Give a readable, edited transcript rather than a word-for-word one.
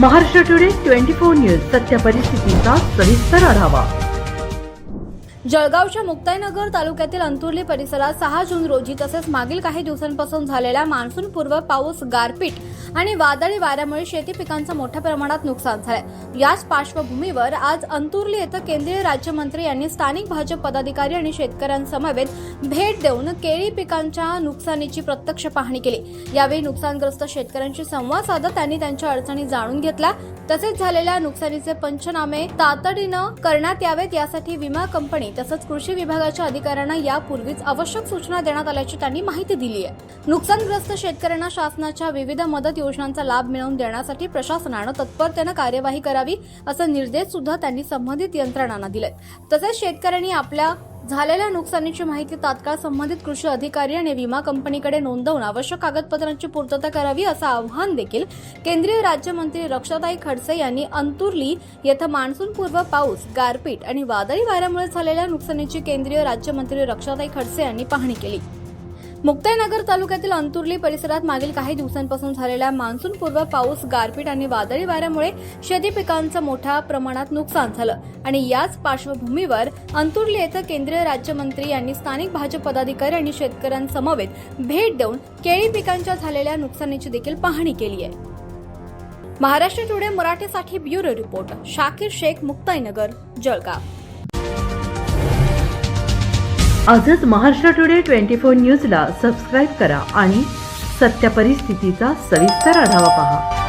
Maharashtra today 24 news सत्य परिस्थितीचा सविस्तर आढावा। जळगावच्या मुक्ताईनगर तालुक्यातील अंतुर्ली परिसरात 6 जून रोजी तसेच मागील काही दिवसांपासून झालेल्या मान्सूनपूर्व पाऊस, गारपीट आणि वादळी वाऱ्यामुळे शेती पिकांचं मोठ्या प्रमाणात नुकसान झालंय। याच पार्श्वभूमीवर आज अंतुर्ली येथे केंद्रीय राज्यमंत्री यांनी स्थानिक भाजप पदाधिकारी आणि शेतकऱ्यांसमवेत भेट देऊन केळी पिकांच्या नुकसानीची प्रत्यक्ष पाहणी केली। यावेळी नुकसानग्रस्त शेतकऱ्यांशी संवाद साधत त्यांनी त्यांच्या अडचणी जाणून घेतल्या। तसेच झालेल्या नुकसानीचे पंचनामे तातडीनं करण्यात यावेत यासाठी विमा कंपनी तसंच कृषी विभागाच्या अधिकाऱ्यांना यापूर्वीच आवश्यक सूचना देण्यात आल्याची त्यांनी माहिती दिली आहे। नुकसानग्रस्त शेतकऱ्यांना शासनाच्या विविध मदत योजनांचा लाभ मिळवून देण्यासाठी प्रशासनानं तत्परतेनं कार्यवाही करावी असे निर्देश सुद्धा त्यांनी संबंधित यंत्रणांना दिलेत। तसेच शेतकऱ्यांनी आपल्या झालेल्या नुकसानीची माहिती तात्काळ संबंधित कृषी अधिकारी आणि विमा कंपनीकडे नोंदवून आवश्यक कागदपत्रांची पूर्तता करावी असं आवाहन देखील केंद्रीय राज्यमंत्री रक्षाताई खडसे यांनी अंतुर्ली येथे मान्सूनपूर्व पाऊस, गारपीट आणि वादळी वाऱ्यामुळे झालेल्या नुकसानीची केंद्रीय राज्यमंत्री रक्षाताई खडसे यांनी पाहणी केली। मुक्ताईनगर तालुक्यातील अंतुर्ली परिसरात मागील काही दिवसांपासून झालेल्या मान्सूनपूर्व पाऊस, गारपीट आणि वादळी वाऱ्यामुळे शेती पिकांचं मोठ्या प्रमाणात नुकसान झालं आणि याच पार्श्वभूमीवर अंतुर्ली येथे केंद्रीय राज्यमंत्री यांनी स्थानिक भाजप पदाधिकारी आणि शेतकऱ्यांसमवेत भेट देऊन केळी पिकांच्या झालेल्या नुकसानीची देखील पाहणी केली आहे। महाराष्ट्र टुडे मराठीसाठी ब्युरो रिपोर्ट शाकीर शेख, मुक्ताईनगर, जळगाव। आजच महाराष्ट्र टुडे 24 न्यूजला सबस्क्राईब करा आणि सत्य परिस्थितीचा सविस्तर आढावा पहा।